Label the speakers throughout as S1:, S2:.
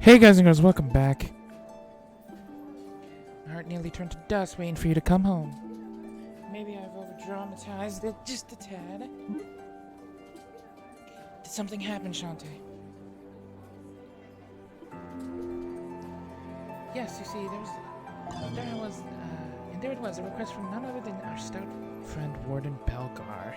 S1: Hey guys and girls, welcome back. My heart nearly turned to dust waiting for you to come home. Maybe I've over-dramatized it just a tad. Did something happen, Shantae? Yes, you see, there it was, a request from none other than our stout friend Warden Belgar.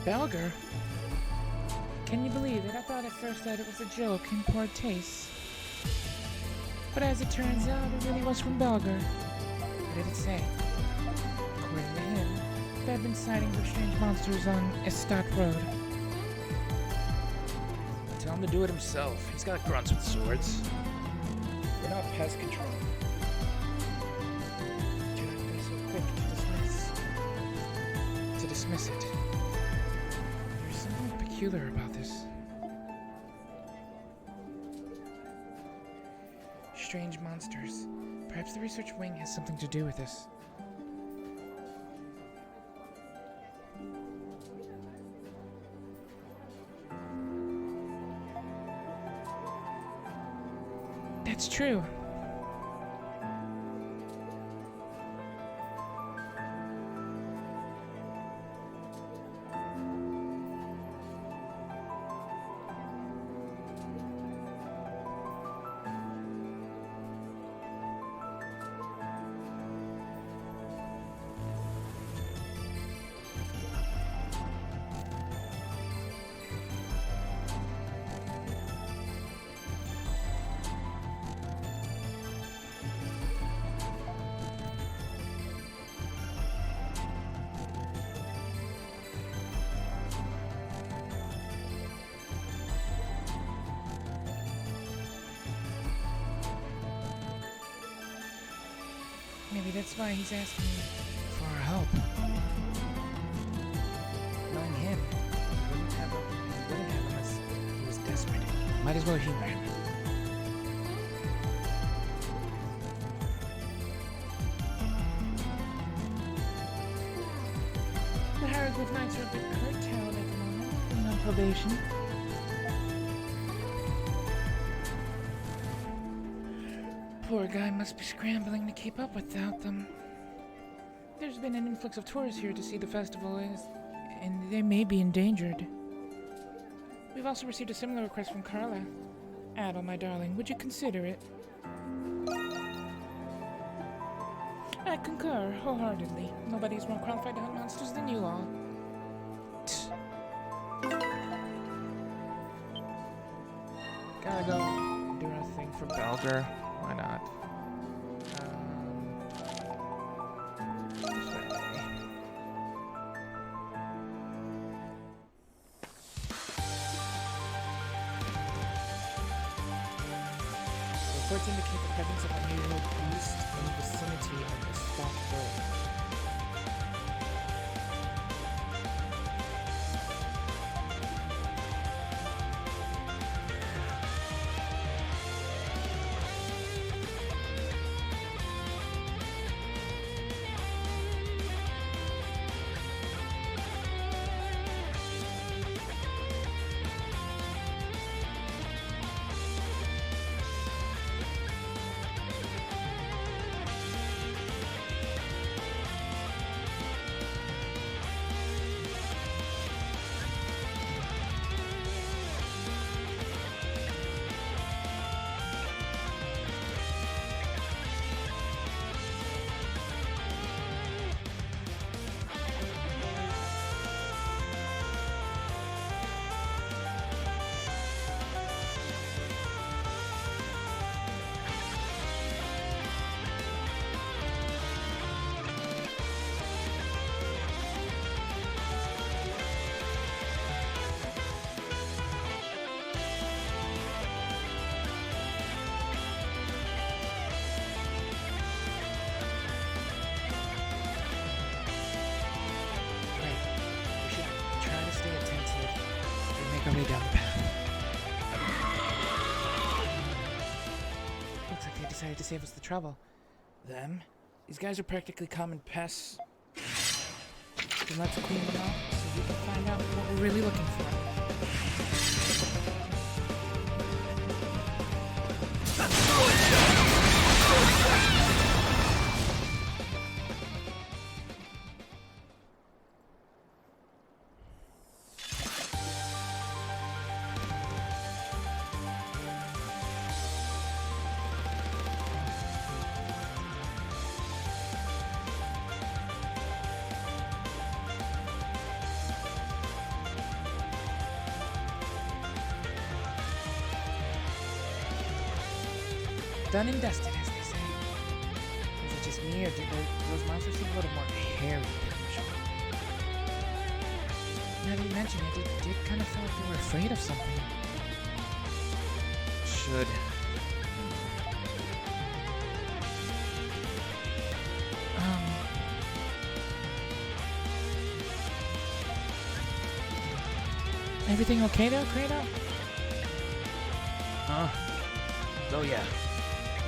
S1: Belgar? Can you believe it? I thought at first that it was a joke in poor taste. But as it turns out, it really was from Belgar. What did it say? According to him, there had been sightings of strange monsters on Estat Road. Tell him to do it himself. He's got grunts with swords. We're not pest control. Do not be so quick to dismiss it. Something peculiar about this. Strange monsters. Perhaps the research wing has something to do with this. That's true. Maybe that's why he's asking for our help. Knowing him, he wouldn't have unless he was desperate. Might as well humor him. The Hieroglyph Knights are a bit curtailed at the moment, being on probation. Poor guy must be scrambling to keep up without them. There's been an influx of tourists here to see the festival, and they may be endangered. We've also received a similar request from Carla. Adol, my darling, would you consider it? I concur wholeheartedly. Nobody's more qualified to hunt monsters than you all. Gotta go do our thing for Belgar. Why not? Reports indicate the presence of unusual beasts in the vicinity of the stock road. our way down the path. Looks like they decided to save us the trouble. Them? These guys are practically common pests. Then let's clean them out so we can find out what we're really looking for. Done and dusted, as they say. Is it just me, or do those monsters seem a little more hairy than usual? Now that you mention it, it did kind of feel like they were afraid of something. Should. Everything okay there, Kratos? Oh yeah.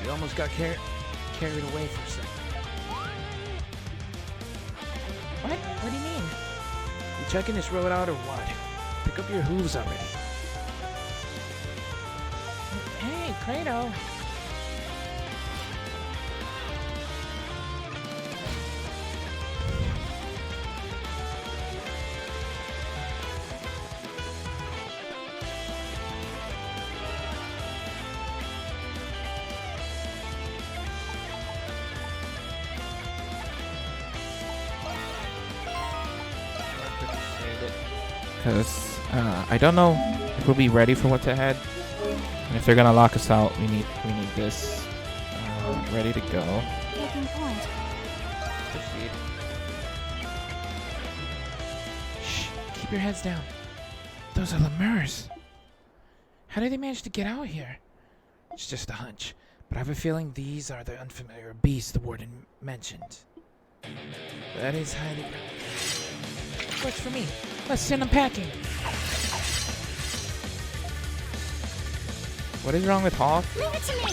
S1: We almost got carried away for a second. What? What do you mean? You checking this road out or what? Pick up your hooves already. Hey, Kratos.
S2: Because I don't know if we'll be ready for what's ahead, and if they're gonna lock us out, we need this ready to go.
S3: Taking point.
S2: Proceed.
S1: Shh, keep your heads down. Those are lemurs. How did they manage to get out here? It's just a hunch, but I have a feeling these are the unfamiliar beasts the warden mentioned. That is highly probable. Works for me. Let's send them packing.
S2: What is wrong with Hawk?
S3: Leave it to me.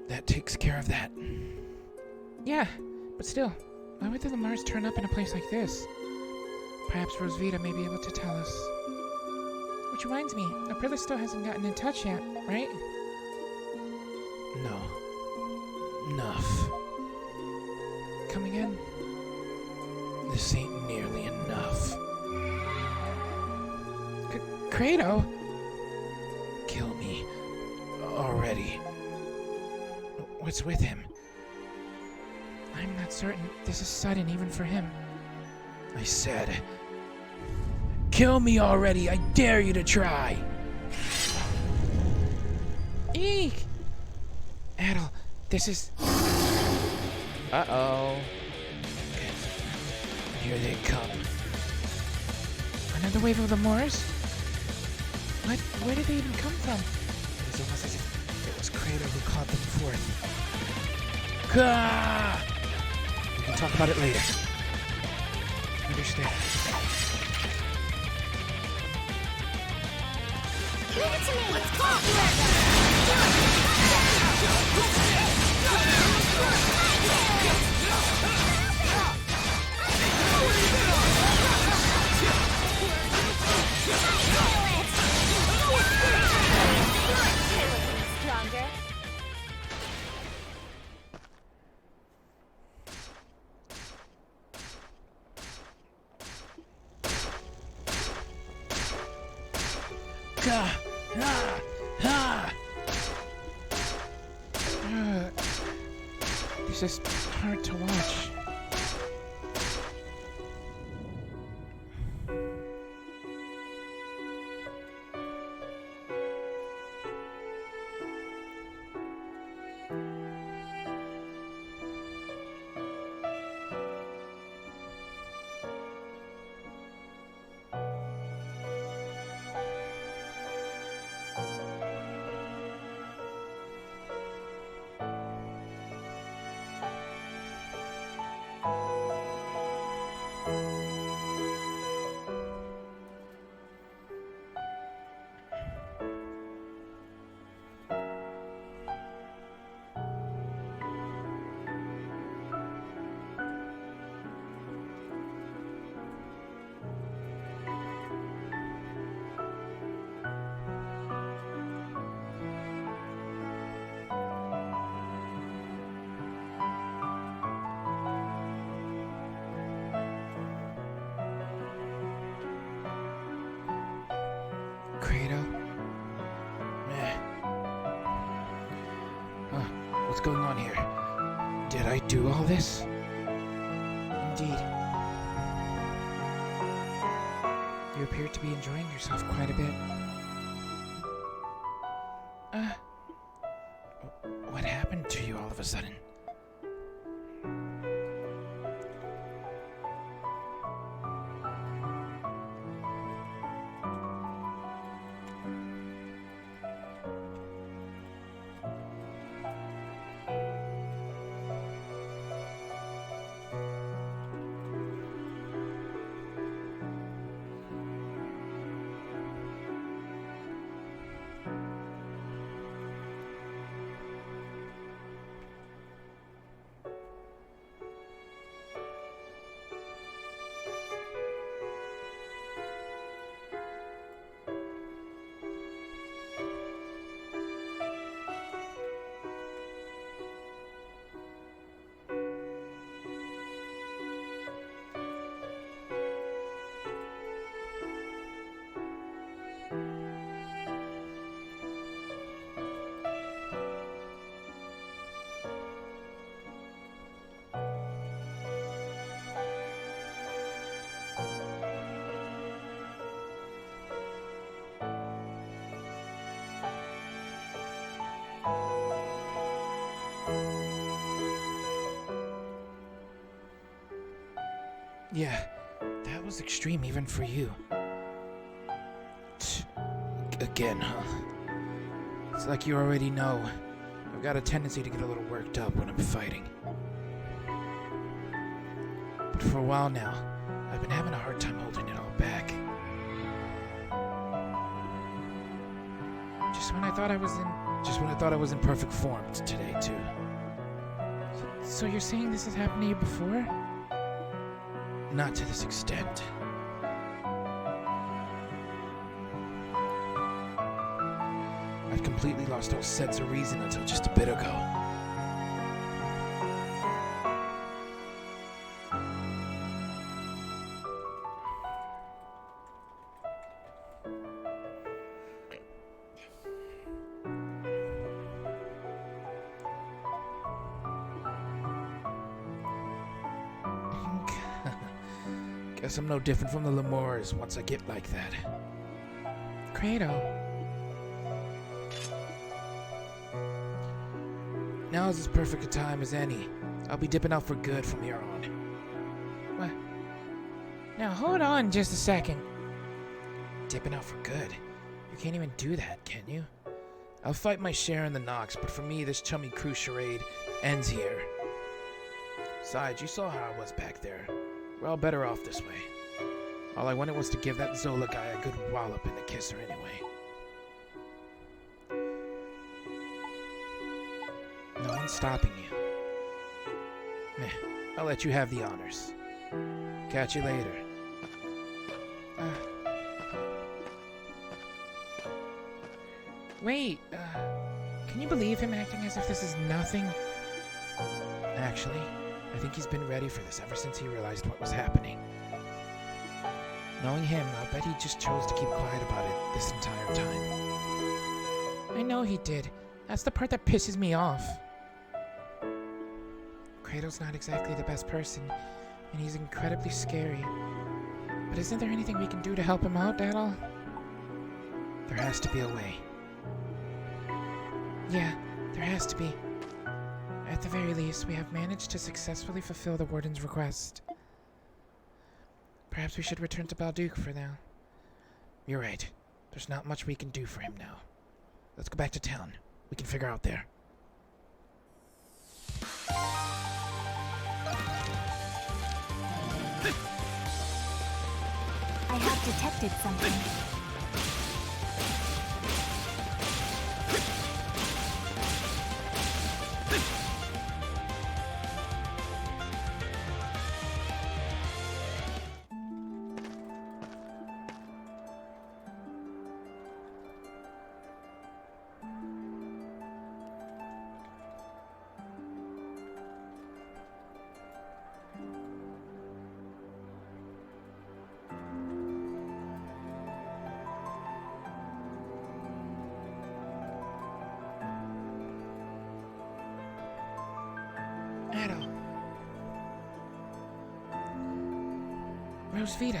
S1: That takes care of that. Yeah, but still, why would the lemurs turn up in a place like this? Perhaps Rosvita may be able to tell us. Which reminds me, Aprilla still hasn't gotten in touch yet, right? No. Enough. Come again? This ain't nearly enough. Kratos? Kill me. Already. What's with him? I'm not certain. This is sudden even for him. I said, kill me already. I dare you to try. Eek! Adol, this is...
S2: Uh-oh.
S1: Here they come. Another wave of the Moors? What? Where did they even come from? It's almost as if it was Kratos who called them forth. Gah! We can talk about it later. Understand.
S3: Leave it to me. Let's go. Stronger.
S1: Gah! Ah! Ah! This is hard to watch.
S2: Credo? What's going on here? Did I do all this?
S1: Indeed. You appear to be enjoying yourself quite a bit.
S2: What happened to you all of a sudden? Yeah, that was extreme even for you. Again, huh? It's like you already know. I've got a tendency to get a little worked up when I'm fighting. But for a while now, I've been having a hard time holding it all back. Just when I thought I was in perfect form today too.
S1: So you're saying this has happened to you before?
S2: Not to this extent. I'd completely lost all sense of reason until just a bit ago. Guess I'm no different from the Lemurs once I get like that.
S1: Credo.
S2: Now is as perfect a time as any. I'll be dipping out for good from here on.
S1: What? Now hold on just a second.
S2: Dipping out for good? You can't even do that, can you? I'll fight my share in the Nox, but for me, this chummy crew charade ends here. Besides, you saw how I was back there. We're all better off this way. All I wanted was to give that Zola guy a good wallop and a kisser anyway. No one's stopping you. Meh, I'll let you have the honors. Catch you later.
S1: Wait, can you believe him acting as if this is nothing?
S2: Actually, I think he's been ready for this ever since he realized what was happening. Knowing him, I'll bet he just chose to keep quiet about it this entire time.
S1: I know he did. That's the part that pisses me off. Kratos not exactly the best person, and he's incredibly scary. But isn't there anything we can do to help him out, Adol?
S2: There has to be a way.
S1: Yeah, there has to be. At the very least, we have managed to successfully fulfill the Warden's request. Perhaps we should return to Balduke for now.
S2: You're right. There's not much we can do for him now. Let's go back to town. We can figure out there.
S3: I have detected something.
S1: Rosvita,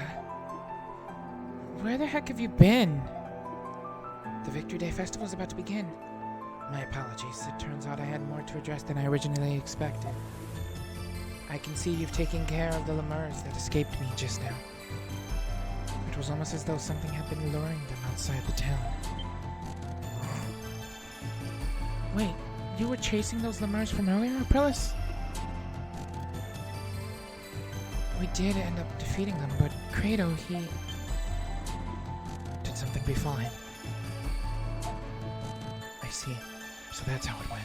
S1: where the heck have you been?
S2: The Victory Day Festival is about to begin. My apologies. It turns out I had more to address than I originally expected. I can see you've taken care of the lemurs that escaped me just now. It was almost as though something had been luring them outside the town.
S1: Wait, you were chasing those lemurs from earlier, Aprillis?
S2: We did end up defeating them, but Credo, he... Did something befall him? I see. So that's how it went.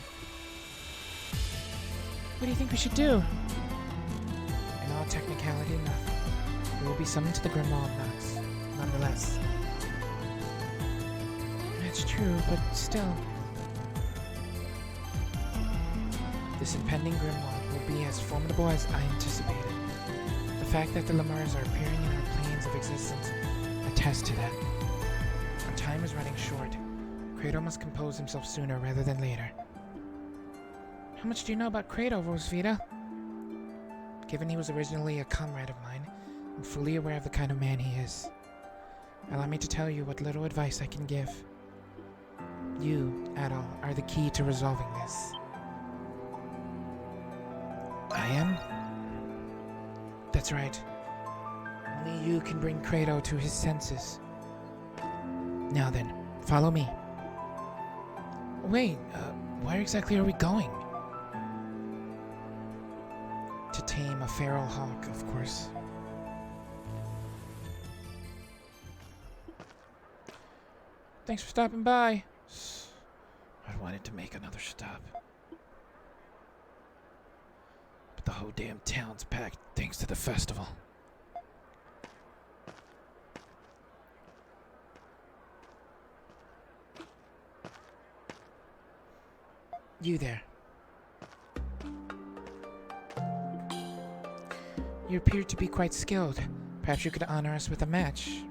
S1: What do you think we should do?
S2: In all technicality, nothing. We will be summoned to the Grimwald Nox, nonetheless.
S1: That's true, but still.
S2: This impending Grimwald will be as formidable as I anticipated. The fact that the lemurs are appearing in our planes of existence attests to that. Our time is running short. Credo must compose himself sooner rather than later.
S1: How much do you know about Credo, Rosvita?
S2: Given he was originally a comrade of mine, I'm fully aware of the kind of man he is. Allow me to tell you what little advice I can give. You, Adol, are the key to resolving this. I am? That's right. Only you can bring Credo to his senses. Now then, follow me.
S1: Wait, where exactly are we going?
S2: To tame a feral hawk, of course.
S1: Thanks for stopping by.
S2: I wanted to make another stop. But the whole damn town's packed thanks to the festival. You there.
S1: You appear to be quite skilled. Perhaps you could honor us with a match.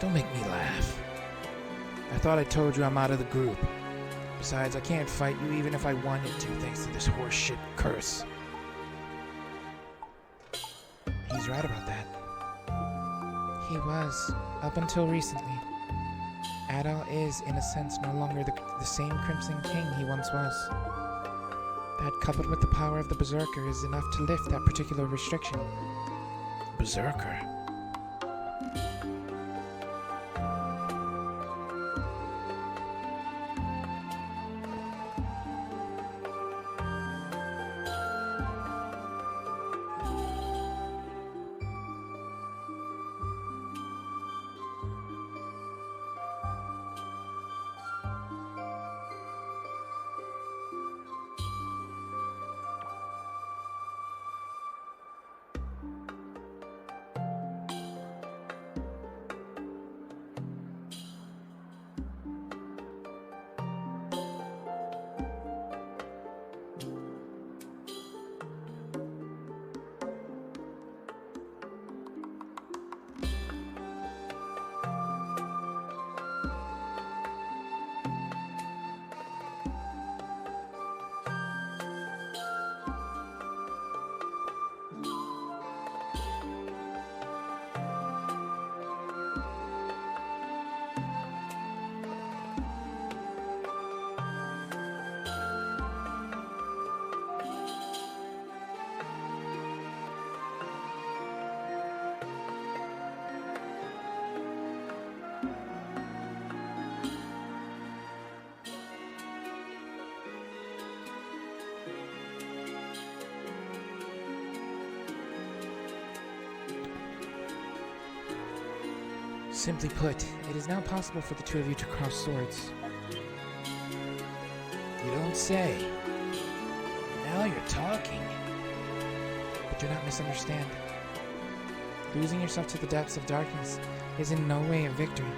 S2: Don't make me laugh. I thought I told you I'm out of the group. Besides, I can't fight you even if I wanted to, thanks to this horseshit curse. He's right about that.
S1: He was, up until recently.
S2: Adol is, in a sense, no longer the same Crimson King he once was. That, coupled with the power of the Berserker, is enough to lift that particular restriction. Berserker?
S1: Simply put, it is now possible for the two of you to cross swords.
S2: You don't say. Now you're talking.
S1: But do not misunderstand. Losing yourself to the depths of darkness is in no way a victory.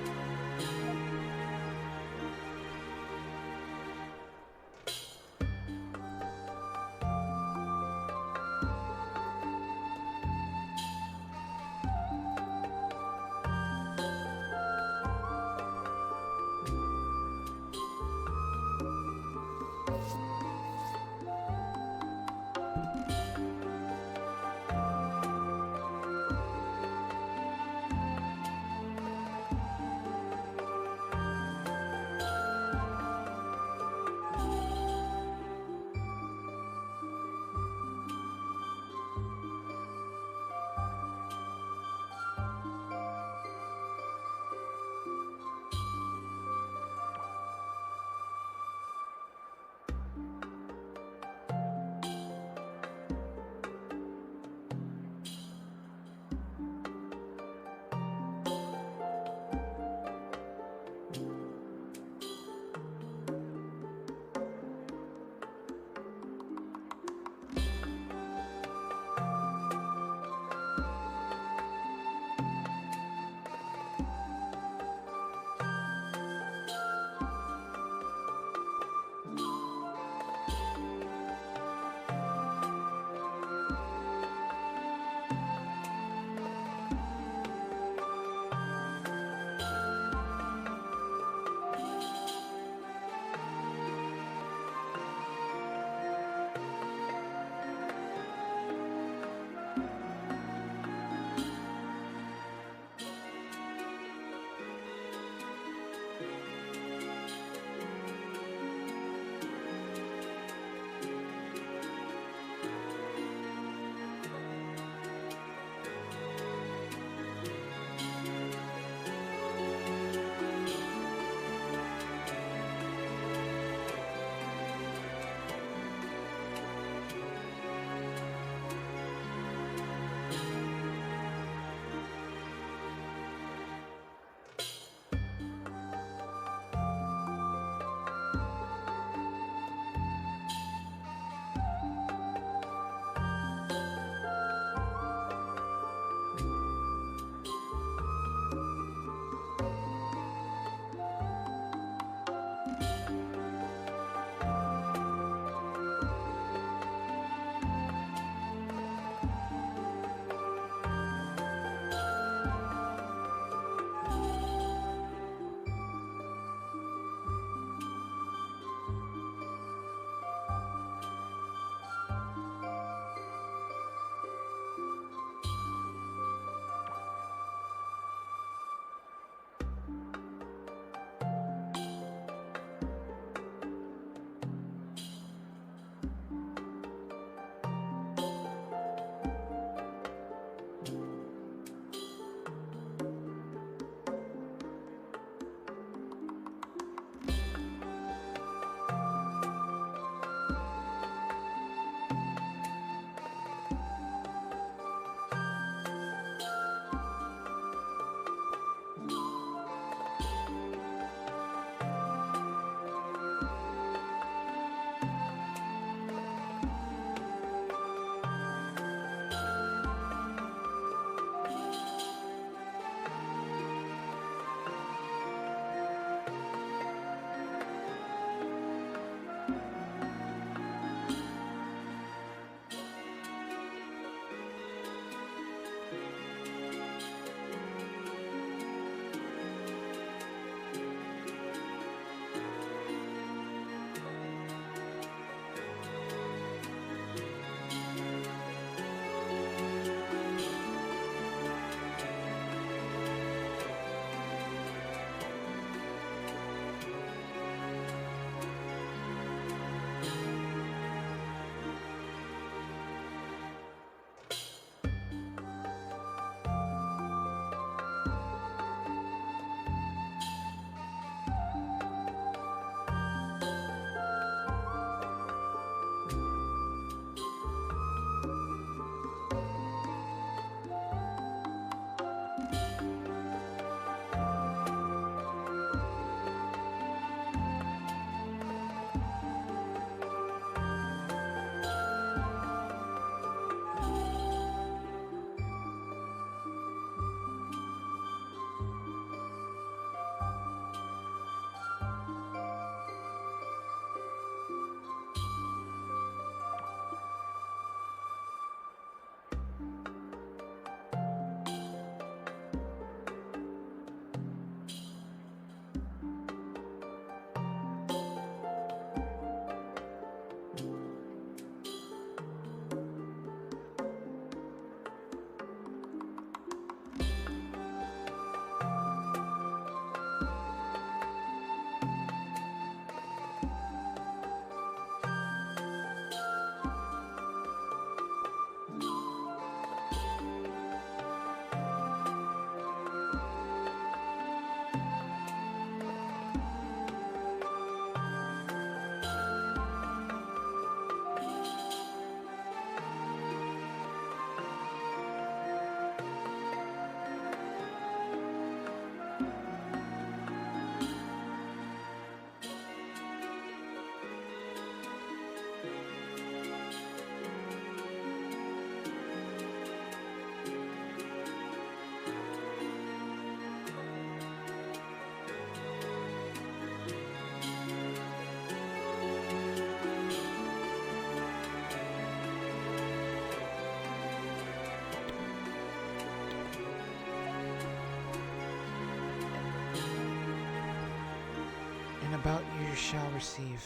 S2: shall receive.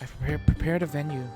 S2: I've prepared a venue.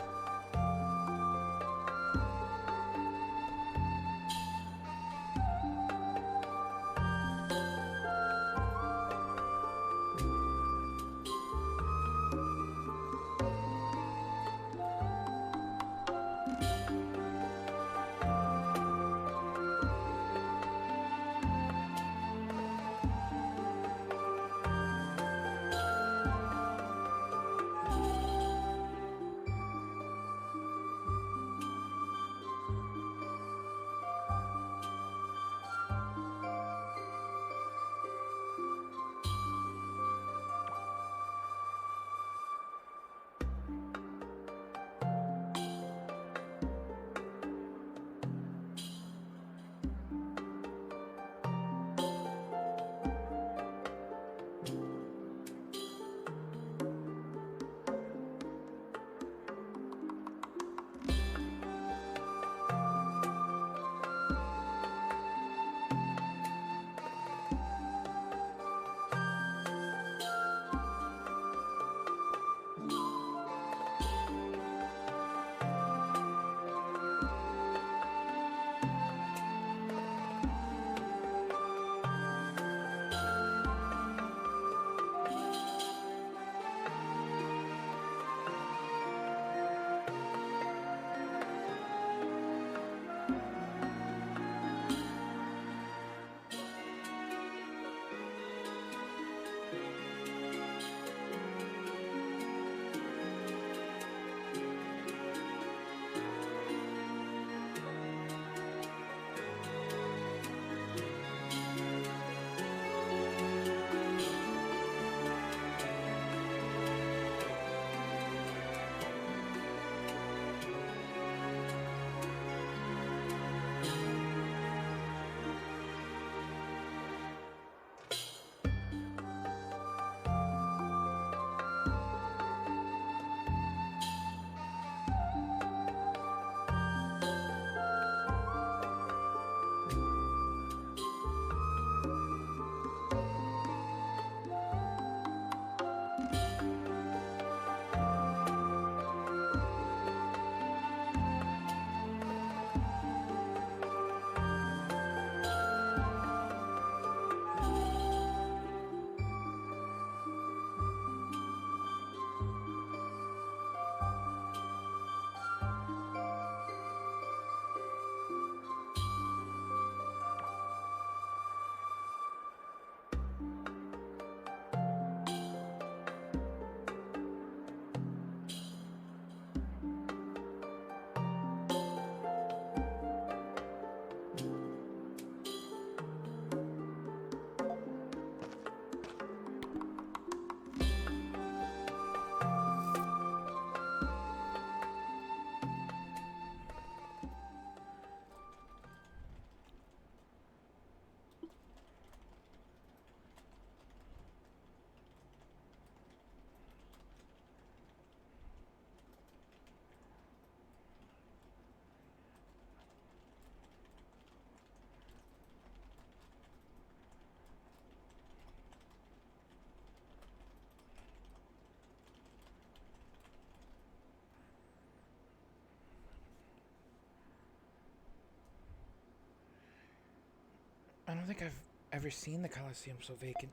S2: I don't think I've ever seen the Colosseum so vacant.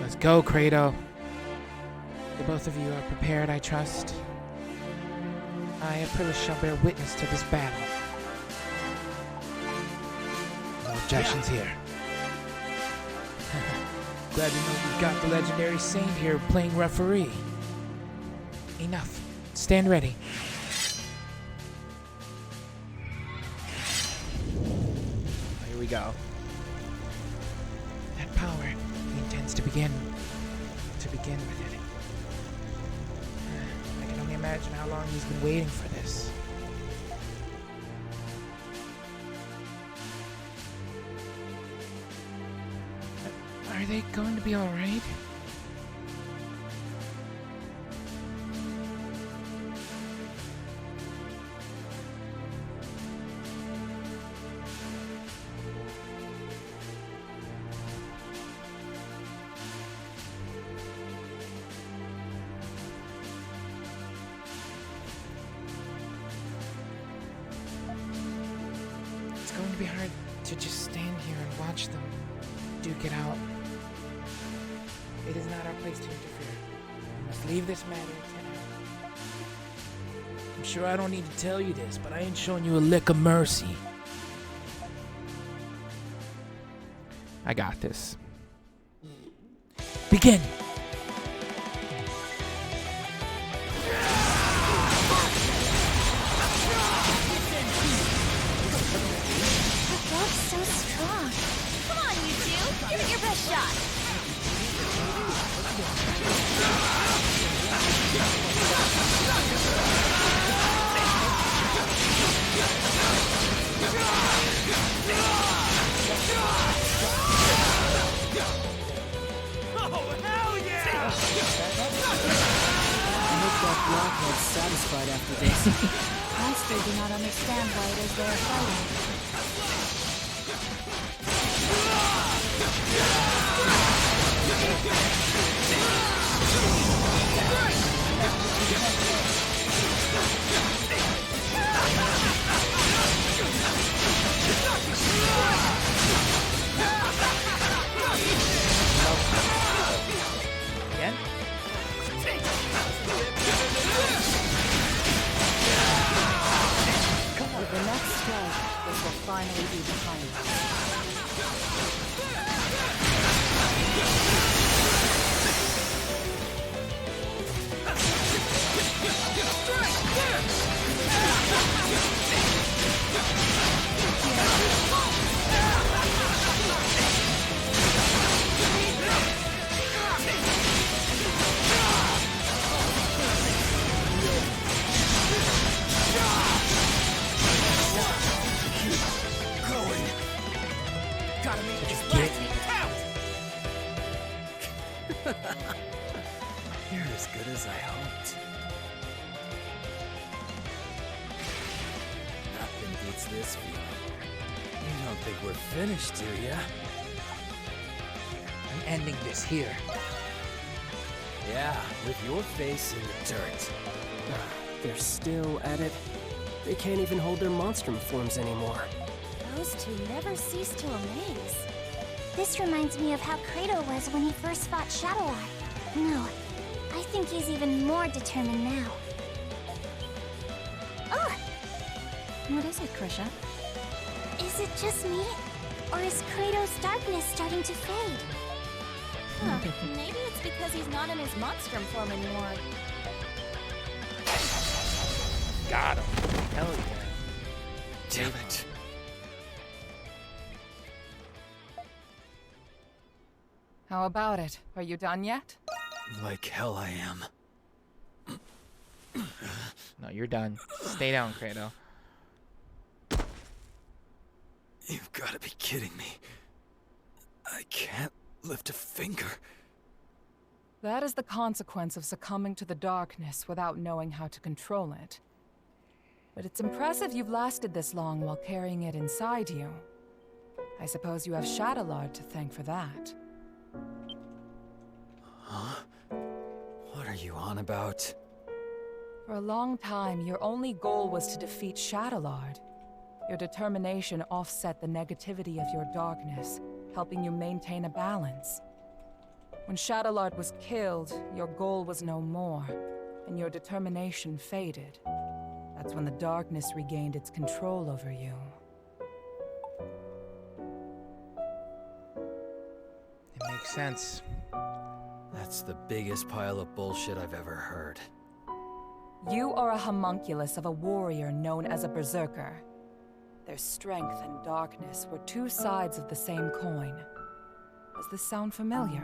S2: Let's go, Kratos. The both of you are prepared, I trust. I, Aprilis, shall bear witness to this battle. No objections here. Glad to know we've got the legendary Saint here playing referee. Enough. Stand ready. Here we go. That power, he intends to begin with it. I can only imagine how long he's been waiting for this. Are they going to be all right? It's going to be hard to just stand here and watch them duke it out. It is not our place to interfere. We must leave this matter to them. I'm sure I don't need to tell you this, but I ain't showing you a lick of mercy. I got this. Begin!
S3: The dog's so strong. Come on, you two. Give it your best shot.
S4: I hope that blockhead's satisfied after this.
S3: I still do not understand why it is they are fighting.
S2: Again?
S4: With the next strike, this will finally be behind us.
S5: Gotta make this
S2: Just
S5: last
S2: get-
S5: count!
S4: You're as good as I hoped. Nothing beats this feeling. You don't think we're finished, do ya?
S2: I'm ending this here.
S4: Yeah, with your face in the dirt. They're still at it. They can't even hold their Monsturm forms anymore.
S3: Those two never cease to amaze. This reminds me of how Kratos was when he first fought Shadowlord. No, I think he's even more determined now. Oh!
S6: What is it, Krisha?
S3: Is it just me? Or is Kratos' darkness starting to fade?
S6: Huh, maybe it's because he's not in his Monsturm form anymore.
S2: Got him. Hell yeah.
S4: Damn it.
S7: How about it? Are you done yet?
S4: Like hell I am.
S2: No, you're done. Stay down, Kratos.
S4: You've got to be kidding me. I can't lift a finger.
S7: That is the consequence of succumbing to the darkness without knowing how to control it. But it's impressive you've lasted this long while carrying it inside you. I suppose you have Shadowlord to thank for that.
S4: Huh? What are you on about?
S7: For a long time, your only goal was to defeat Shadowlord. Your determination offset the negativity of your darkness, helping you maintain a balance. When Shadowlord was killed, your goal was no more, and your determination faded. That's when the darkness regained its control over you.
S2: It makes sense.
S8: That's the biggest pile of bullshit I've ever heard.
S7: You are a homunculus of a warrior known as a berserker. Their strength and darkness were two sides of the same coin. Does this sound familiar?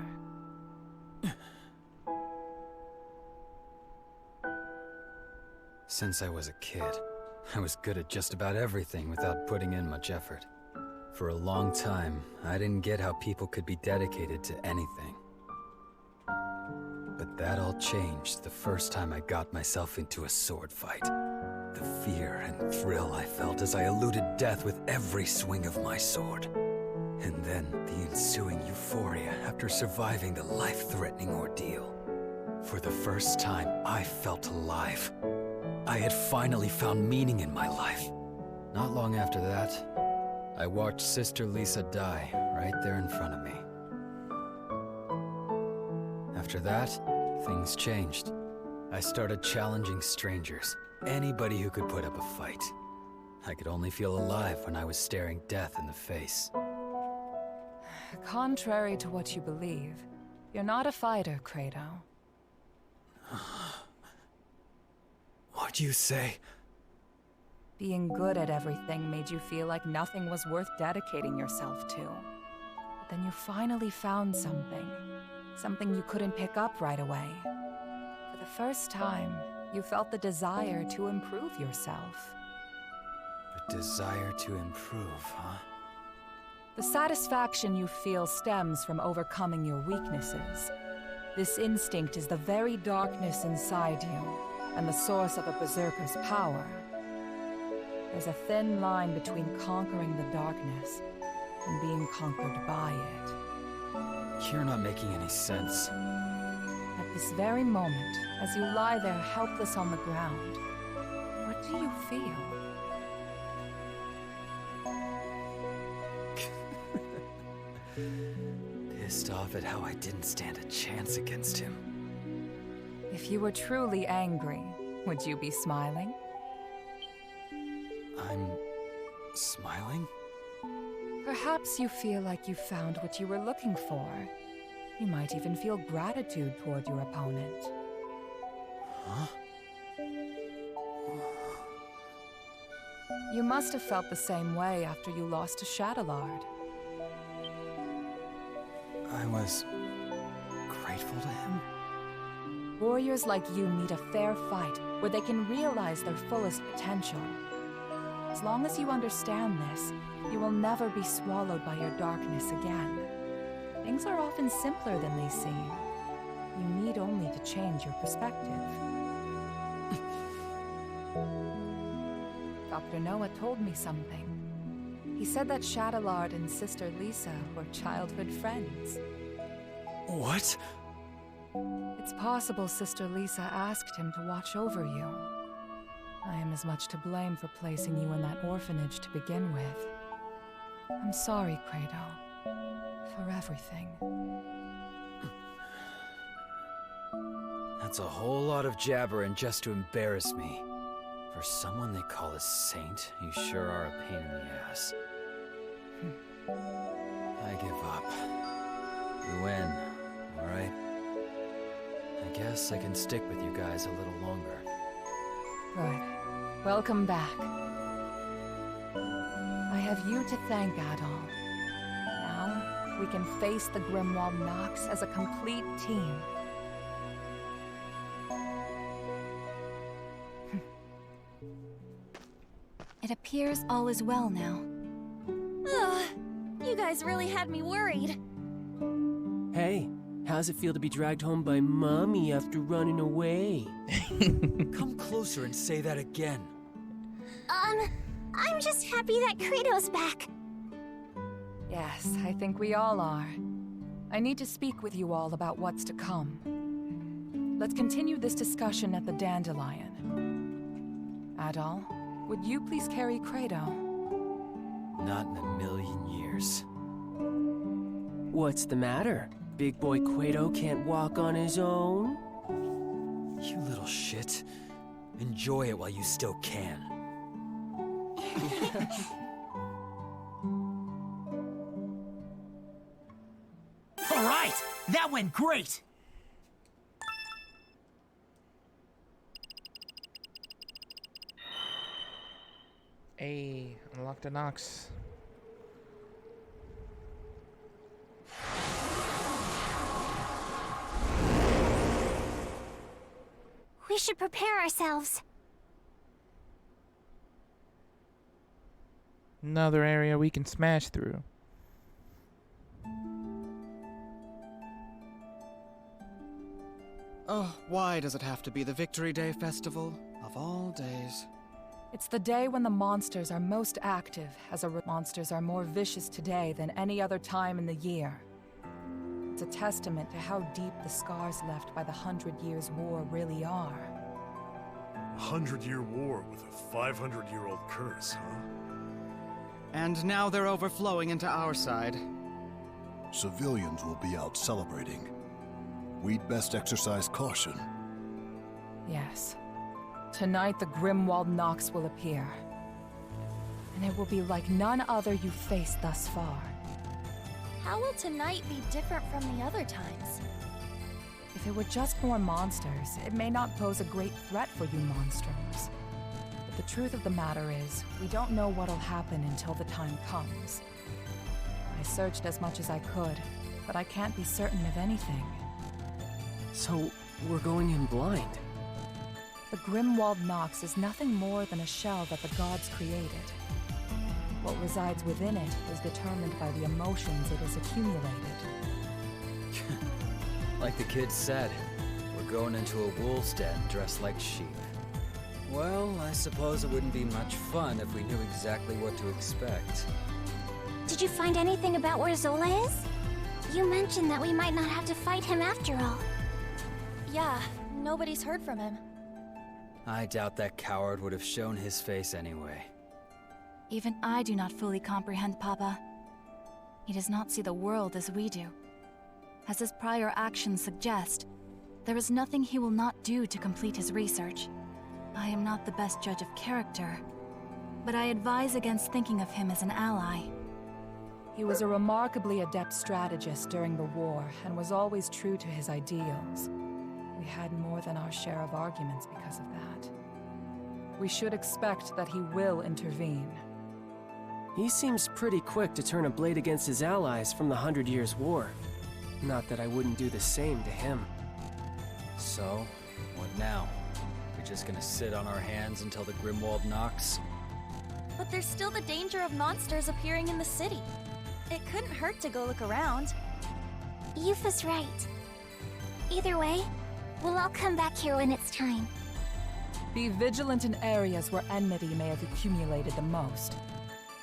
S8: Since I was a kid, I was good at just about everything without putting in much effort. For a long time, I didn't get how people could be dedicated to anything. But that all changed the first time I got myself into a sword fight. The fear and thrill I felt as I eluded death with every swing of my sword. And then the ensuing euphoria after surviving the life-threatening ordeal. For the first time, I felt alive. I had finally found meaning in my life. Not long after that, I watched Sister Lisa die right there in front of me. After that, things changed. I started challenging strangers, anybody who could put up a fight. I could only feel alive when I was staring death in the face.
S7: Contrary to what you believe, you're not a fighter, Credo.
S8: What'd you say?
S7: Being good at everything made you feel like nothing was worth dedicating yourself to. But then you finally found something. Something you couldn't pick up right away. For the first time, you felt the desire to improve yourself.
S8: A desire to improve, huh?
S7: The satisfaction you feel stems from overcoming your weaknesses. This instinct is the very darkness inside you, and the source of a berserker's power. There's a thin line between conquering the darkness and being conquered by it.
S8: You're not making any sense.
S7: At this very moment, as you lie there helpless on the ground, what do you feel?
S8: Pissed off at how I didn't stand a chance against him.
S7: If you were truly angry, would you be smiling?
S8: I'm smiling?
S7: Perhaps you feel like you found what you were looking for. You might even feel gratitude toward your opponent.
S8: Huh?
S7: You must have felt the same way after you lost to Shadowlord.
S8: I was grateful to him?
S7: Warriors like you need a fair fight where they can realize their fullest potential. As long as you understand this, you will never be swallowed by your darkness again. Things are often simpler than they seem. You need only to change your perspective. Dr. Noah told me something. He said that Shadowlord and Sister Lisa were childhood friends.
S8: What?
S7: It's possible Sister Lisa asked him to watch over you. I am as much to blame for placing you in that orphanage to begin with. I'm sorry, Credo, for everything.
S8: That's a whole lot of jabbering just to embarrass me. For someone they call a saint, you sure are a pain in the ass. I give up. You win, alright? I guess I can stick with you guys a little longer.
S7: Good. Welcome back. I have you to thank, Adol. Now, we can face the Grimwald Nox as a complete team.
S3: It appears all is well now.
S6: Ugh, you guys really had me worried.
S4: Hey, how's it feel to be dragged home by Mommy after running away?
S8: Come closer and say that again.
S3: I'm just happy that Kratos back.
S7: Yes, I think we all are. I need to speak with you all about what's to come. Let's continue this discussion at the Dandelion. Adol, would you please carry Credo?
S8: Not in a million years.
S4: What's the matter? Big boy Quato can't walk on his own?
S8: You little shit. Enjoy it while you still can.
S5: All right! That went great!
S2: Hey, unlock the Nox.
S3: We should prepare ourselves.
S2: Another area we can smash through.
S9: Oh, why does it have to be the Victory Day festival? Of all days.
S7: It's the day when the monsters are most active, as monsters are more vicious today than any other time in the year. It's a testament to how deep the scars left by the 100 Years' War really are.
S10: A 100-year war with a 500-year-old curse, huh?
S9: And now they're overflowing into our side.
S11: Civilians will be out celebrating. We'd best exercise caution.
S7: Yes. Tonight the Grimwald Nox will appear. And it will be like none other you've faced thus far.
S6: How will tonight be different from the other times?
S7: If it were just more monsters, it may not pose a great threat for you Monsturms. But the truth of the matter is, we don't know what'll happen until the time comes. I searched as much as I could, but I can't be certain of anything.
S4: So, we're going in blind.
S7: The Grimwald Nox is nothing more than a shell that the gods created. What resides within it is determined by the emotions it has accumulated.
S8: Like the kid said, we're going into a wolf's den dressed like sheep. Well, I suppose it wouldn't be much fun if we knew exactly what to expect.
S3: Did you find anything about where Zola is? You mentioned that we might not have to fight him after all.
S6: Yeah, nobody's heard from him.
S8: I doubt that coward would have shown his face anyway.
S12: Even I do not fully comprehend Papa. He does not see the world as we do. As his prior actions suggest, there is nothing he will not do to complete his research. I am not the best judge of character, but I advise against thinking of him as an ally.
S7: He was a remarkably adept strategist during the war, and was always true to his ideals. We had more than our share of arguments because of that. We should expect that he will intervene.
S4: He seems pretty quick to turn a blade against his allies from the 100 Years' War. Not that I wouldn't do the same to him.
S8: So, what now? We're just gonna sit on our hands until the Grimwald Nox?
S6: But there's still the danger of monsters appearing in the city. It couldn't hurt to go look around.
S3: Yufa's right. Either way, we'll all come back here when it's time.
S7: Be vigilant in areas where enmity may have accumulated the most,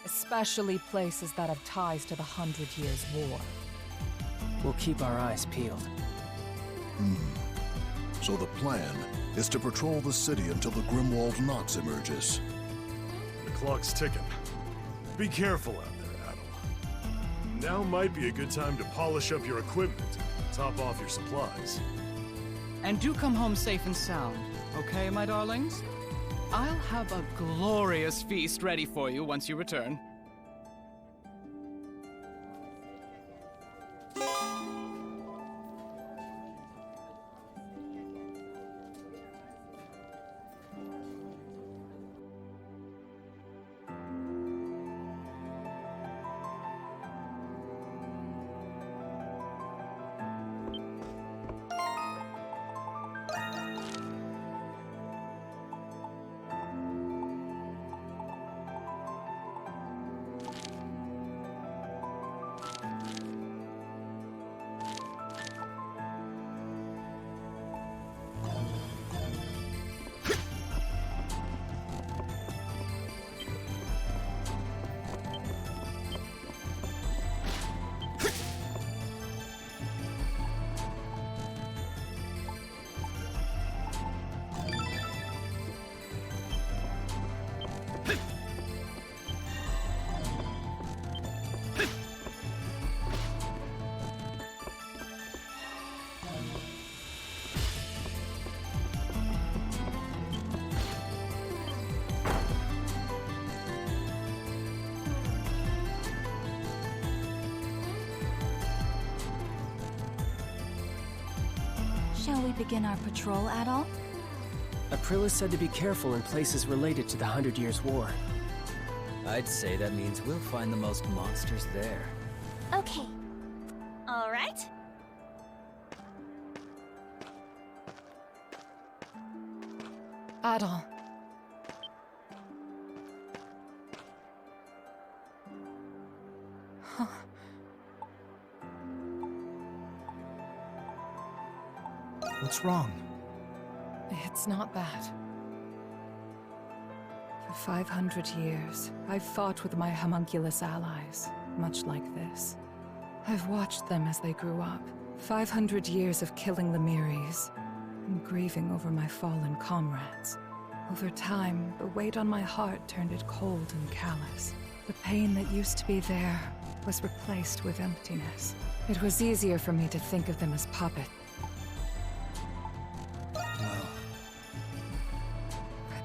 S7: especially places that have ties to the 100 Years' War.
S4: We'll keep our eyes peeled.
S11: So the plan is to patrol the city until the Grimwald Nox emerges.
S10: The clock's ticking. Be careful out there, Adol. Now might be a good time to polish up your equipment, top off your supplies.
S9: And do come home safe and sound, okay, my darlings? I'll have a glorious feast ready for you once you return.
S12: Shall we begin our patrol, Adol?
S4: Aprilis said to be careful in places related to the 100 Years' War.
S8: I'd say that means we'll find the most monsters there.
S3: Okay.
S6: All right.
S7: Adol. Huh.
S5: What's wrong?
S7: It's not that. For 500 years, I've fought with my homunculus allies, much like this. I've watched them as they grew up. 500 years of killing the Miris, and grieving over my fallen comrades. Over time, the weight on my heart turned it cold and callous. The pain that used to be there was replaced with emptiness. It was easier for me to think of them as puppets.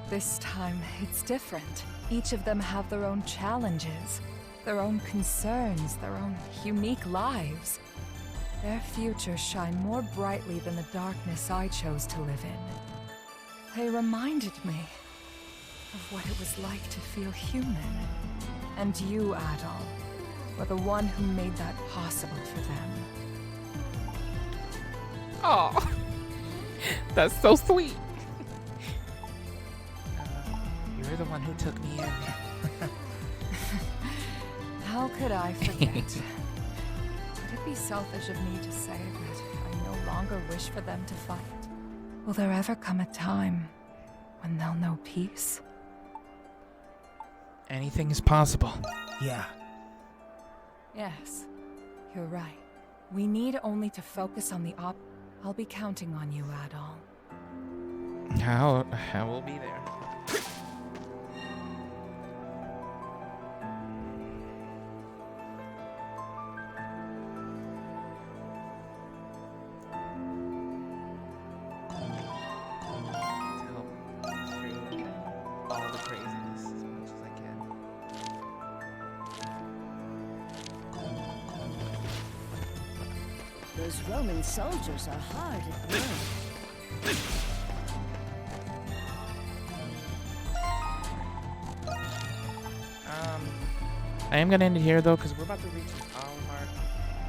S7: This time, it's different. Each of them have their own challenges, their own concerns, their own unique lives. Their futures shine more brightly than the darkness I chose to live in. They reminded me of what it was like to feel human. And you, Adol, were the one who made that possible for them.
S1: Oh, that's so sweet.
S2: You're the one who took me in.
S7: How could I forget? Would it be selfish of me to say that I no longer wish for them to fight? Will there ever come a time when they'll know peace?
S2: Anything is possible.
S5: Yeah.
S7: Yes, you're right. We need only to focus on the I'll be counting on you, Adol.
S2: How will be there.
S13: Those Roman soldiers are hard at work.
S2: I am gonna end it here though, because we're about to reach an hour mark.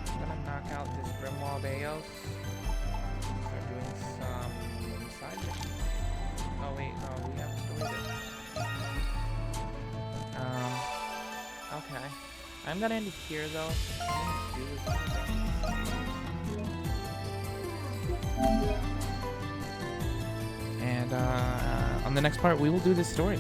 S2: I'm gonna knock out this Grimwald Eos. Start doing some side missions. Oh wait, no, we have a story there. Okay. I'm gonna end it here though. I'm gonna do this. And on the next part, we will do this story.